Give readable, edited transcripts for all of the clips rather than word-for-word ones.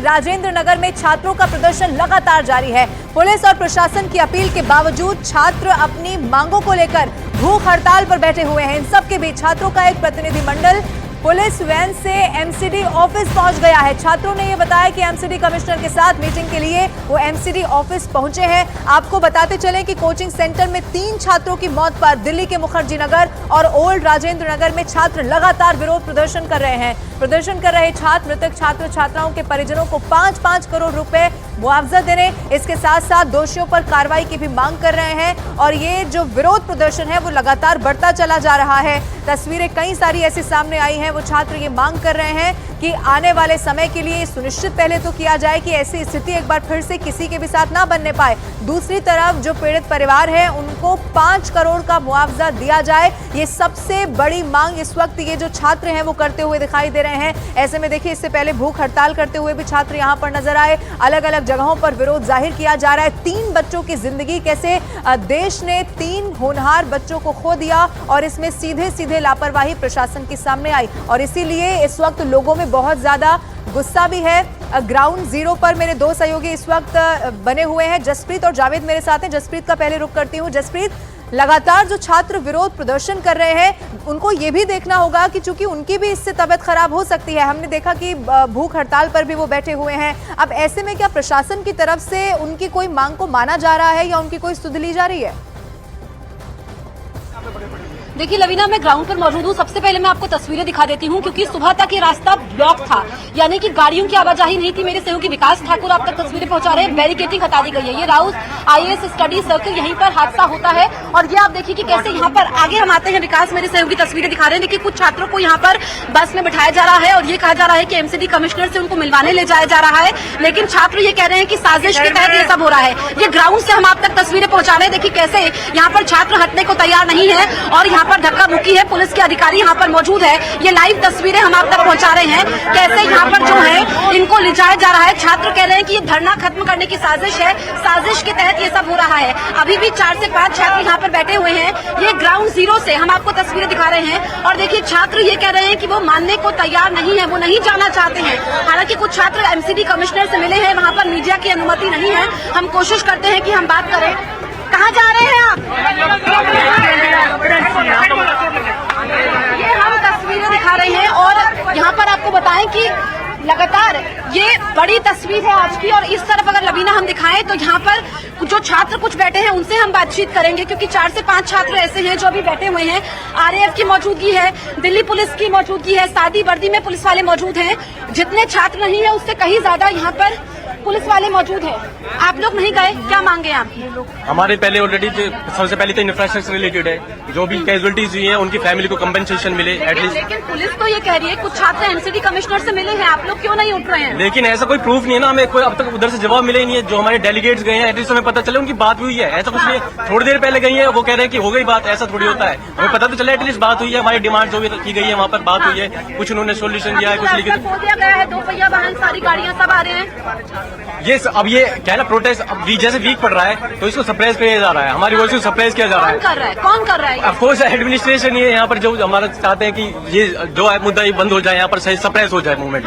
राजेंद्र नगर में छात्रों का प्रदर्शन लगातार जारी है। पुलिस और प्रशासन की अपील के बावजूद छात्र अपनी मांगों को लेकर भूख हड़ताल पर बैठे हुए हैं। इन सबके बीच छात्रों का एक प्रतिनिधिमंडल पुलिस वैन से एमसीडी ऑफिस पहुंच गया है। छात्रों ने यह बताया कि एमसीडी कमिश्नर के साथ मीटिंग के लिए वो एमसीडी ऑफिस पहुंचे हैं। आपको बताते चलें कि कोचिंग सेंटर में 3 छात्रों की मौत पर दिल्ली के मुखर्जी नगर और ओल्ड राजेंद्र नगर में छात्र लगातार विरोध प्रदर्शन कर रहे हैं। प्रदर्शन कर रहे छात्र मृतक छात्र छात्राओं के परिजनों को 5-5 करोड़ रुपए मुआवजा देने, इसके साथ साथ दोषियों पर कार्रवाई की भी मांग कर रहे हैं। और ये जो विरोध प्रदर्शन है वो लगातार बढ़ता चला जा रहा है। तस्वीरें कई सारी ऐसी सामने आई हैं। वो छात्र ये मांग कर रहे हैं कि आने वाले समय के लिए सुनिश्चित पहले तो किया जाए कि ऐसी स्थिति एक बार फिर से किसी के भी साथ ना बनने पाए। दूसरी तरफ जो पीड़ित परिवार है उनको 5 करोड़ का मुआवजा दिया जाए। ये सबसे बड़ी मांग इस वक्त ये जो छात्र हैं वो करते हुए दिखाई दे रहे हैं। ऐसे में देखिए, इससे पहले भूख हड़ताल करते हुए भी छात्र यहाँ पर नजर आए। अलग अलग जगहों पर विरोध जाहिर किया जा रहा है। 3 बच्चों की जिंदगी कैसे देश ने 3 होनहार बच्चों को खो दिया और इसमें सीधे सीधे लापरवाही प्रशासन के सामने आई। और इसीलिए इस वक्त लोगों में बहुत ज्यादा गुस्सा भी है। ग्राउंड जीरो पर मेरे 2 सहयोगी इस वक्त बने हुए हैं। जसप्रीत और जावेद मेरे साथ हैं। जसप्रीत का पहले रुख करती हूँ। जसप्रीत, लगातार जो छात्र विरोध प्रदर्शन कर रहे हैं उनको ये भी देखना होगा कि चूंकि उनकी भी इससे तबीयत खराब हो सकती है। हमने देखा कि भूख हड़ताल पर भी वो बैठे हुए हैं। अब ऐसे में क्या प्रशासन की तरफ से उनकी कोई मांग को माना जा रहा है या उनकी कोई सुध ली जा रही है? देखिए लवीना, मैं ग्राउंड पर मौजूद हूँ। सबसे पहले मैं आपको तस्वीरें दिखा देती हूँ क्योंकि सुबह तक ये रास्ता ब्लॉक था, यानी कि गाड़ियों की आवाजाही नहीं थी। मेरे सहयोगी विकास ठाकुर आप तक तस्वीरें पहुंचा रहे हैं। बैरिकेडिंग हटा दी गई है। ये राउस आईएएस स्टडी सर्कल, यहीं पर हादसा होता है। और ये आप देखिए कि कैसे यहाँ पर आगे हम आते हैं। विकास मेरे सहयोगी तस्वीरें दिखा रहे हैं। देखिए कुछ छात्रों को यहाँ पर बस में बिठाया जा रहा है और ये कहा जा रहा है कि एमसीडी कमिश्नर से उनको मिलवाने ले जाया जा रहा है, लेकिन छात्र ये कह रहे हैं कि साजिश के तहत ये सब हो रहा है। ये ग्राउंड से हम आप तक तस्वीरें पहुंचा रहे हैं। देखिए कैसे यहाँ पर छात्र हटने को तैयार नहीं है और यहाँ पर धक्का मुक्की है। पुलिस के अधिकारी यहाँ पर मौजूद है। ये लाइव तस्वीरें हम आप तक पहुंचा रहे हैं कैसे यहाँ पर जो है इनको ले जाया जा रहा है। छात्र कह रहे हैं कि ये धरना खत्म करने की साजिश है, साजिश के तहत ये सब हो रहा है। अभी भी 4 से 5 छात्र यहाँ पर बैठे हुए हैं। ये ग्राउंड जीरो से हम आपको तस्वीरें दिखा रहे हैं और देखिए छात्र ये कह रहे हैं कि वो मानने को तैयार नहीं है, वो नहीं जाना चाहते हैं। हालांकि कुछ छात्र एमसीडी कमिश्नर से मिले हैं, वहाँ पर मीडिया की अनुमति नहीं है। हम कोशिश करते हैं कि हम बात करें। कहाँ जा रहे हैं आप? ये हम तस्वीरें दिखा रहे हैं और यहाँ पर आपको बताएं कि लगातार ये बड़ी तस्वीर है आज की। और इस तरफ अगर लवीना हम दिखाएं तो यहाँ पर जो छात्र कुछ बैठे हैं उनसे हम बातचीत करेंगे क्योंकि 4 से 5 छात्र ऐसे हैं जो अभी बैठे हुए हैं। आरएएफ की मौजूदगी है, दिल्ली पुलिस की मौजूदगी है, सादी वर्दी में पुलिस वाले मौजूद हैं। जितने छात्र नहीं है उससे कहीं ज्यादा यहाँ पर पुलिस वाले मौजूद हैं। आप लोग नहीं गए, क्या मांगे आप? हमारे पहले ऑलरेडी सबसे पहले तो इंफ्रास्ट्रक्चर रिलेटेड है, जो भी कैजुअलिटीज हुई है उनकी फैमिली को कंपनसेशन मिले एटलीस्ट। लेकिन पुलिस तो ये कह रही है कुछ छात्र एमसीडी कमिश्नर से मिले हैं, आप लोग क्यों नहीं उठ रहे हैं? लेकिन ऐसा कोई प्रूफ नहीं है ना, हमें कोई अब तक उधर से जवाब मिले ही नहीं है। जो हमारे डेलीगेट्स गए हैं एटलीस्ट हमें पता चले उनकी बात हुई है, ऐसा कुछ नहीं है। थोड़ी देर पहले गई है, वो कह रहे हैं कि हो गई बात, ऐसा थोड़ी होता है। हमें पता तो चला एटलीस्ट बात हुई है, हमारी डिमांड जो भी की गई है वहाँ पर बात हुई है, कुछ उन्होंने सोल्यूशन दिया है, कुछ लिखित बोल दिया गया है। 2 पहिया वाहन सारी गाड़ियाँ सब आ रहे हैं। ये अब ये क्या है ना, प्रोटेस्ट अब जैसे वीक पड़ रहा है तो इसको सप्रेस किया जा रहा है, हमारी वॉइस को सप्रेस किया जा रहा है। कौन कर रहा है? ऑफकोर्स एडमिनिस्ट्रेशन ये यहाँ पर जो हमारा चाहते हैं कि ये जो है मुद्दा ये बंद हो जाए, यहाँ पर सही सप्रेस हो जाए मूवमेंट।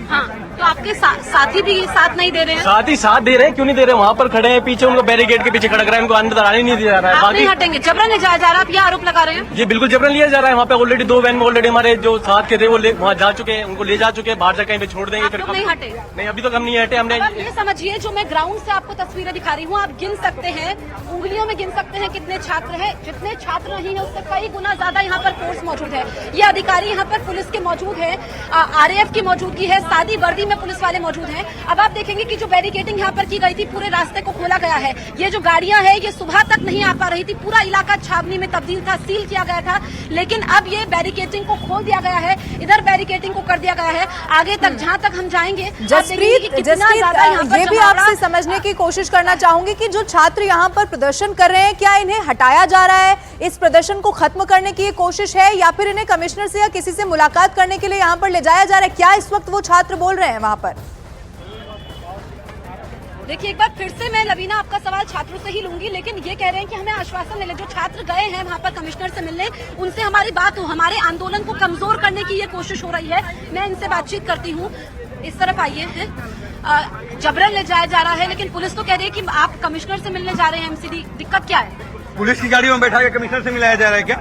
हाँ, तो आपके साथी भी साथ नहीं दे रहे हैं? साथ ही साथ दे रहे हैं, क्यों नहीं दे रहे? वहाँ पर खड़े हैं, पीछे उनको बैरिकेड के पीछे खड़ा करा है, उनको अंदर आने नहीं दिया जा रहा है। आप नहीं हटेंगे, जबरन ले जाया जा रहा है, आप ये आरोप लगा रहे हैं? ये बिल्कुल जबरन लिया जा रहा है। वहाँ पे ऑलरेडी 2 वैन में ऑलरेडी हमारे जो साथ के थे वो वहाँ जा चुके हैं, उनको ले जा चुके हैं, बाहर जाकर कहीं पे छोड़ देंगे। फिर नहीं हटे? नहीं, अभी तक हम नहीं हटे। हमने ये समझिए, जो मैं ग्राउंड से आपको तस्वीरें दिखा रही हूँ, आप गिन सकते हैं, उंगलियों में गिन सकते हैं कितने छात्र हैं। जितने छात्र नहीं है उससे कई गुना ज्यादा यहाँ पर फोर्स मौजूद है। ये अधिकारी यहाँ पर पुलिस के मौजूद है, आरएएफ की मौजूदगी है, सादी वर्दी में पुलिस वाले मौजूद हैं। अब आप देखेंगे कि जो बैरिकेडिंग यहाँ पर की गई थी, पूरे रास्ते को खोला गया है। ये जो गाड़ियां हैं ये सुबह तक नहीं आ पा रही थी, पूरा इलाका छावनी में तब्दील था, सील किया गया था। लेकिन अब ये बैरिकेडिंग को खोल दिया गया है, इधर बैरिकेडिंग को कर दिया गया है। आगे तक जहाँ तक हम जाएंगे, जसप्रीत ये भी आपसे समझने की कोशिश करना चाहूंगी कि जो छात्र यहाँ पर प्रदर्शन कर रहे हैं, क्या इन्हें हटाया जा रहा है? इस प्रदर्शन को खत्म करने की कोशिश है या फिर इन्हें कमिश्नर से या किसी से मुलाकात करने के लिए यहाँ पर ले जाया जा रहा है? क्या इस वक्त वो छात्र बोल रहे हैं वहाँ पर? देखिए, एक बार फिर से मैं लवीना आपका सवाल छात्रों से ही लूंगी, लेकिन ये कह रहे हैं कि हमें आश्वासन मिले। जो छात्र गए हैं वहाँ पर कमिश्नर से मिलने, उनसे हमारी बात हो, हमारे आंदोलन को कमजोर करने की ये कोशिश हो रही है। मैं इनसे बातचीत करती हूँ। इस तरफ आइए हैं। जबरन ले जाया जा रहा है, लेकिन पुलिस तो कह रही है कि आप कमिश्नर से मिलने जा रहे हैं एमसीडी। दिक्कत क्या है? पुलिस की गाड़ी में बैठा के कमिश्नर से मिलाया जा रहा है क्या?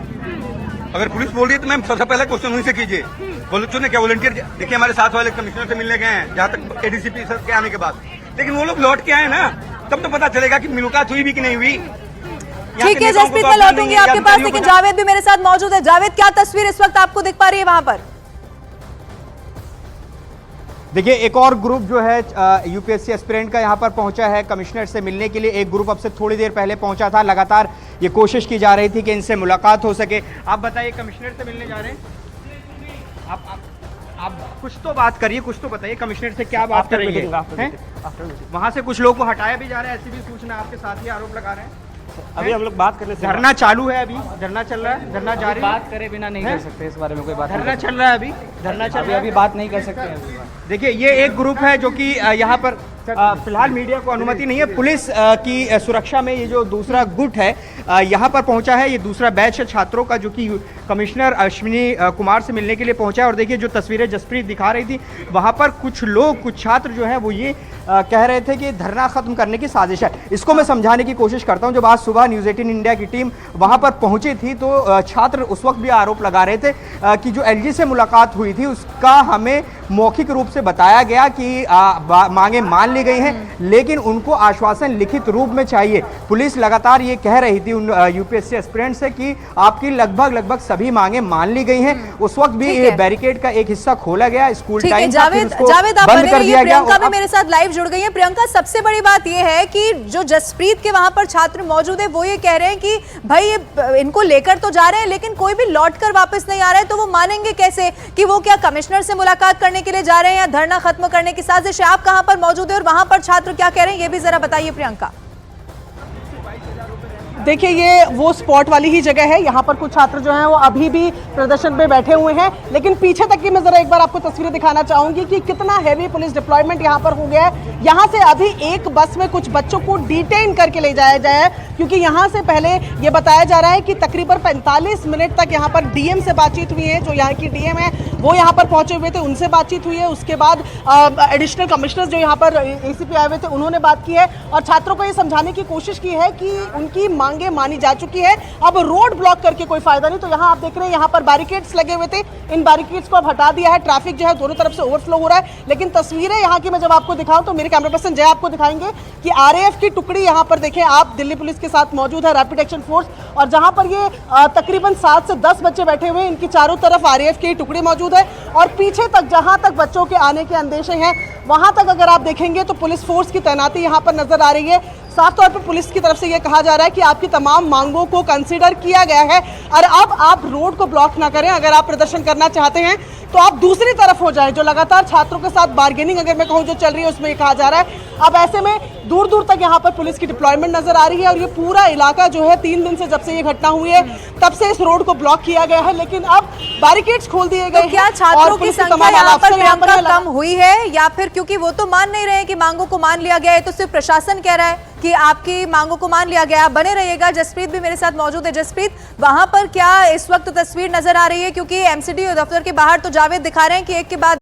अगर पुलिस बोल रही है तो मैम सबसे पहले क्वेश्चन उन्हीं से कीजिए। बच्चों ने क्या वॉलंटियर, देखिए हमारे साथ वाले कमिश्नर से मिलने गए हैं जहाँ तक एडीसीपी सर के आने के बाद, लेकिन वो लोग लौट के आए ना, तब तो पता चलेगा कि मुलाकात हुई भी कि नहीं हुई। ठीक है जसप्रीत, मैं लौटूंगी आपके पास, लेकिन जावेद भी मेरे साथ मौजूद है। जावेद, क्या तस्वीर इस वक्त आपको दिख पा रही है वहां पर? देखिए, एक और ग्रुप जो है यूपीएससी एस्पिरेंट का यहाँ पर पहुंचा है कमिश्नर से मिलने के लिए। एक ग्रुप अब से थोड़ी देर पहले पहुंचा था। लगातार ये कोशिश की जा रही थी कि इनसे मुलाकात हो सके। आप बताइए, कमिश्नर से मिलने जा रहे हैं आप कुछ तो बात करिए, कुछ तो बताइए, कमिश्नर से क्या बात कर रही है? वहां से कुछ लोग को हटाया भी जा रहा है, ऐसी भी सूचना आपके साथ ही आरोप लगा रहे हैं। अभी हम लोग बात करने से धरना चालू है, अभी धरना चल रहा है, धरना जारी, बात करे बिना नहीं कर सकते इस बारे में कोई बात। धरना चल रहा है, अभी धरना चल रहा है, अभी बात नहीं कर सकते। देखिए, ये एक ग्रुप है जो कि यहाँ पर फिलहाल मीडिया को अनुमति नहीं है। पुलिस की सुरक्षा में ये जो दूसरा गुट है यहाँ पर पहुंचा है। ये दूसरा बैच है छात्रों का जो कि कमिश्नर अश्विनी कुमार से मिलने के लिए पहुंचा है। और देखिए, जो तस्वीरें जसप्रीत दिखा रही थी, वहाँ पर कुछ लोग, कुछ छात्र जो है वो ये कह रहे थे कि धरना खत्म करने की साजिश है। इसको मैं समझाने की कोशिश करता हूँ। जब आज सुबह न्यूज़ 18 इंडिया की टीम वहाँ पर पहुंची थी तो छात्र उस वक्त भी आरोप लगा रहे थे कि जो एलजी से मुलाकात हुई थी उसका हमें मौखिक रूप से बताया गया कि मांगे मान ली गई हैं, लेकिन उनको आश्वासन लिखित रूप में चाहिए। पुलिस लगातार ये कह रही थी उन यूपीएससी एस्पिरेंट से कि आपकी लगभग सभी मांगे मान ली गई हैं। उस वक्त भी ये बैरिकेड का एक हिस्सा खोला गया, स्कूल टाइम था, फिर उसको बंद कर दिया गया। प्रियंका भी मेरे साथ लाइव जुड़ गई है। प्रियंका, सबसे बड़ी बात यह है कि जो जसप्रीत के वहां पर छात्र मौजूद है वो ये कह रहे हैं कि भाई ये इनको लेकर तो जा रहे हैं, लेकिन कोई भी लौट कर वापस नहीं आ रहा है, तो वो मानेंगे कैसे कि वो क्या कमिश्नर से मुलाकात करने के लिए जा रहे हैं या धरना खत्म करने की साजिश है? आप कहां पर मौजूद है और वहां पर छात्र क्या कह रहे हैं, ये भी जरा बताइए प्रियंका। देखिए, ये वो स्पॉट वाली ही जगह है। यहाँ पर कुछ छात्र जो हैं वो अभी भी प्रदर्शन पे बैठे हुए हैं, लेकिन पीछे तक की मैं जरा एक बार आपको तस्वीरें दिखाना चाहूंगी कि कितना हैवी पुलिस डिप्लॉयमेंट यहाँ पर हो गया है। यहाँ से अभी एक बस में कुछ बच्चों को डिटेन करके ले जाया गया है, क्योंकि यहाँ से पहले ये बताया जा रहा है कि तकरीबन 45 मिनट तक यहाँ पर डीएम से बातचीत हुई है। जो यहाँ की डीएम है वो यहाँ पर पहुंचे हुए थे, उनसे बातचीत हुई है। उसके बाद एडिशनल कमिश्नर जो यहाँ पर एसीपी आए हुए थे उन्होंने बात की है और छात्रों को ये समझाने की कोशिश की है कि उनकी मांगे मानी जा चुकी है, अब रोड ब्लॉक करके कोई फायदा नहीं। तो यहाँ आप देख रहे हैं, यहाँ पर बैरिकेड्स लगे हुए थे, इन बैरिकेड्स को अब हटा दिया है। ट्रैफिक जो है दोनों तरफ से ओवरफ्लो हो रहा है, लेकिन तस्वीरें यहाँ की मैं जब आपको दिखाऊं तो मेरे कैमरा पर्सन जय आपको दिखाएंगे कि आरएएफ की टुकड़ी यहाँ पर देखें आप, दिल्ली पुलिस के साथ मौजूद है, रैपिड एक्शन फोर्स, और जहाँ पर ये तकरीबन 7 से 10 बच्चे बैठे हुए हैं, इनकी चारों तरफ आरएएफ की टुकड़ी मौजूद है। और पीछे तक जहाँ तक बच्चों के आने के अंदेशे हैं वहां तक अगर आप देखेंगे तो पुलिस फोर्स की तैनाती यहाँ पर नजर आ रही है। साफ तौर पर पुलिस की तरफ से यह कहा जा रहा है कि आपकी तमाम मांगों को कंसीडर किया गया है और अब आप रोड को ब्लॉक ना करें। अगर आप प्रदर्शन करना चाहते हैं तो आप दूसरी तरफ हो जाएं। जो लगातार छात्रों के साथ बार्गेनिंग अगर मैं कहूं जो चल रही है उसमें कहा जा रहा है, अब ऐसे में दूर दूर तक यहाँ पर पुलिस की डिप्लॉयमेंट नजर आ रही है। और ये पूरा इलाका जो है 3 दिन से जब से ये घटना हुई है तब से इस रोड को ब्लॉक किया गया है, लेकिन अब बैरिकेड्स खोल दिए गए। तो क्या छात्रों की संख्या यहाँ पर प्रियंका कम हुई है, या फिर क्योंकि वो तो मान नहीं रहे हैं कि मांगों को मान लिया गया है, तो सिर्फ प्रशासन कह रहा है कि आपकी मांगों को मान लिया गया? आप बने रहिएगा, जसप्रीत भी मेरे साथ मौजूद है। जसप्रीत, वहां पर क्या इस वक्त तस्वीर नजर आ रही है? क्योंकि एमसीडी दफ्तर के बाहर तो जावेद दिखा रहे हैं कि एक के बाद